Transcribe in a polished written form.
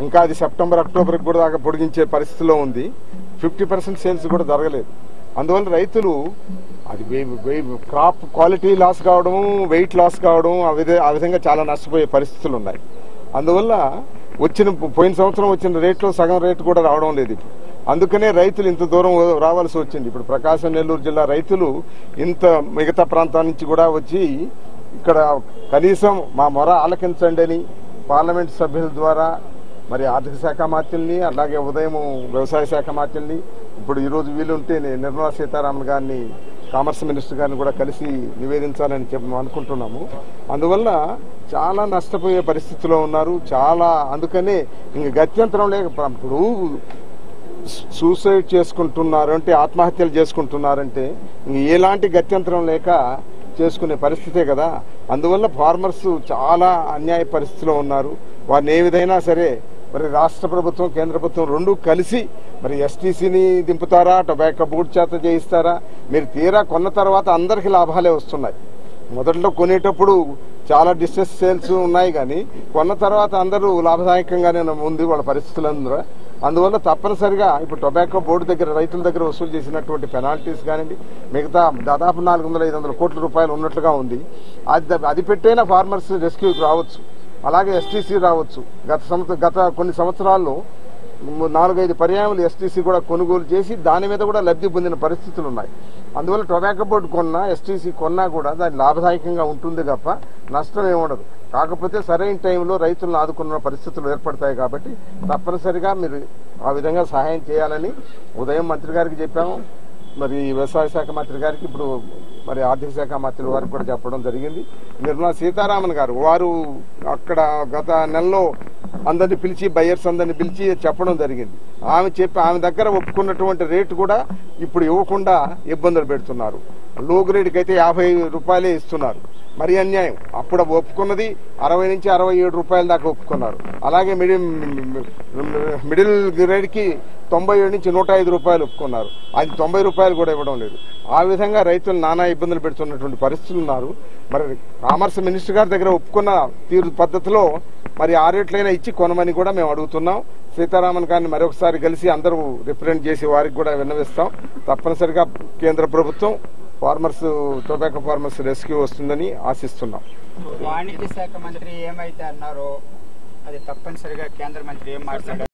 ఇంకా అది September October కూడా దాకా పొడిగించే పరిస్థితిలో ఉంది. 50% సేల్స్ కూడా జరగలేదు. అందువల్ల రైతులు అది క్రాప్ క్వాలిటీ లాస్ కావడం, వెయిట్ లాస్ కావడం, ఆ విధంగా చాలా నష్టపోయే పరిస్థితులు ఉన్నాయి. అందువల్ల పోయిన సంవత్సరం వచ్చిన రేట్లో సగం రేటు కూడా రావడం లేదు. ఇప్పుడు అందుకనే రైతులు ఇంత దూరం రావాల్సి వచ్చింది. ఇప్పుడు ప్రకాశం, నెల్లూరు జిల్లా రైతులు ఇంత మిగతా ప్రాంతాల నుంచి కూడా వచ్చి ఇక్కడ కనీసం మా మొర ఆలకించండి అని పార్లమెంట్ సభ్యుల ద్వారా మరి ఆర్థిక శాఖ మంత్రుల్ని, అలాగే ఉదయం వ్యవసాయ శాఖ మంత్రుల్ని, ఇప్పుడు ఈరోజు వీలుంటే నిర్మలా సీతారామన్ గారిని, కామర్స్ మినిస్టర్ గారిని కూడా కలిసి నివేదించాలని అనుకుంటున్నాము. అందువల్ల చాలా నష్టపోయే పరిస్థితిలో ఉన్నారు. అందుకనే ఇంక గత్యంతరం లేక ఇప్పుడు సూసైడ్ చేసుకుంటున్నారు అంటే, ఆత్మహత్యలు చేసుకుంటున్నారంటే ఇంక ఎలాంటి గత్యంతరం లేక చేసుకునే పరిస్థితే కదా. అందువల్ల ఫార్మర్స్ చాలా అన్యాయ పరిస్థితిలో ఉన్నారు. వారిని ఏ విధైనా సరే మరి రాష్ట్ర ప్రభుత్వం, కేంద్ర ప్రభుత్వం రెండూ కలిసి మరి ఎస్టీసీని దింపుతారా, టొబాకో బోర్డు చేత చేయిస్తారా? మీరు తీరా కొన్న తర్వాత అందరికీ లాభాలే వస్తున్నాయి. మొదట్లో కొనేటప్పుడు చాలా డిస్ట్రెస్ సేల్స్ ఉన్నాయి, కానీ కొన్న తర్వాత అందరూ లాభదాయకంగానే ఉంది వాళ్ళ పరిస్థితులందరూ. అందువల్ల తప్పనిసరిగా ఇప్పుడు టొబాకో బోర్డు దగ్గర, రైతుల దగ్గర వసూలు చేసినటువంటి పెనాల్టీస్ కానివ్వండి, మిగతా దాదాపు 400-500 కోట్ల రూపాయలు ఉన్నట్లుగా ఉంది. అది పెట్టైనా ఫార్మర్స్ రెస్క్యూకి రావచ్చు, అలాగే ఎస్టీసీ రావచ్చు. గత కొన్ని సంవత్సరాల్లో 4-5 పర్యాయములు ఎస్టీసీ కూడా కొనుగోలు చేసి దాని మీద కూడా లబ్ధి పొందిన పరిస్థితులు ఉన్నాయి. అందువల్ల టొబాకో బోర్డు కొన్నా, ఎస్టీసీ కొన్నా కూడా దాని లాభదాయకంగా ఉంటుంది తప్ప నష్టం ఏముండదు. కాకపోతే సరైన టైంలో రైతులను ఆదుకున్న పరిస్థితులు ఏర్పడతాయి. కాబట్టి తప్పనిసరిగా మీరు ఆ విధంగా సహాయం చేయాలని ఉదయం మంత్రి గారికి చెప్పాము. మరి వ్యవసాయ శాఖ మంత్రి గారికి, ఇప్పుడు మరి ఆర్థిక శాఖ మంత్రి వారికి కూడా చెప్పడం జరిగింది. నిర్మలా సీతారామన్ గారు వారు అక్కడ గత నెలలో అందరిని పిలిచి, బయర్స్ అందరిని పిలిచి చెప్పడం జరిగింది. ఆమె దగ్గర ఒప్పుకున్నటువంటి రేటు కూడా ఇప్పుడు ఇవ్వకుండా ఇబ్బందులు పెడుతున్నారు. లో గ్రేడ్కి అయితే 50 రూపాయలే ఇస్తున్నారు. మరి అన్యాయం. అప్పుడు ఒప్పుకున్నది 60 నుంచి 67 రూపాయల దాకా ఒప్పుకున్నారు. అలాగే మిడిల్ గ్రేడ్కి 97 నుంచి 105 రూపాయలు ఒప్పుకున్నారు. అది 90 రూపాయలు కూడా ఇవ్వడం లేదు. ఆ విధంగా రైతులు నానా ఇబ్బందులు పెడుతున్నటువంటి పరిస్థితులు ఉన్నారు. మరి కామర్స్ మినిస్టర్ గారి దగ్గర ఒప్పుకున్న తీరు పద్ధతిలో మరి 6 రేట్లైనా ఇచ్చి కొనమని కూడా మేము అడుగుతున్నాం. సీతారామన్ గారిని మరొకసారి కలిసి అందరూ రిప్రజెంట్ చేసి వారికి కూడా విన్నవిస్తాం. తప్పనిసరిగా కేంద్ర ప్రభుత్వం టొబాకో ఫార్మర్స్ రెస్క్యూ వస్తుందని ఆశిస్తున్నాం. వాణిజ్య శాఖ మంత్రి ఏమైతే అన్నారో అది తప్పనిసరిగా కేంద్ర మంత్రి ఏం మాట్లాడారు?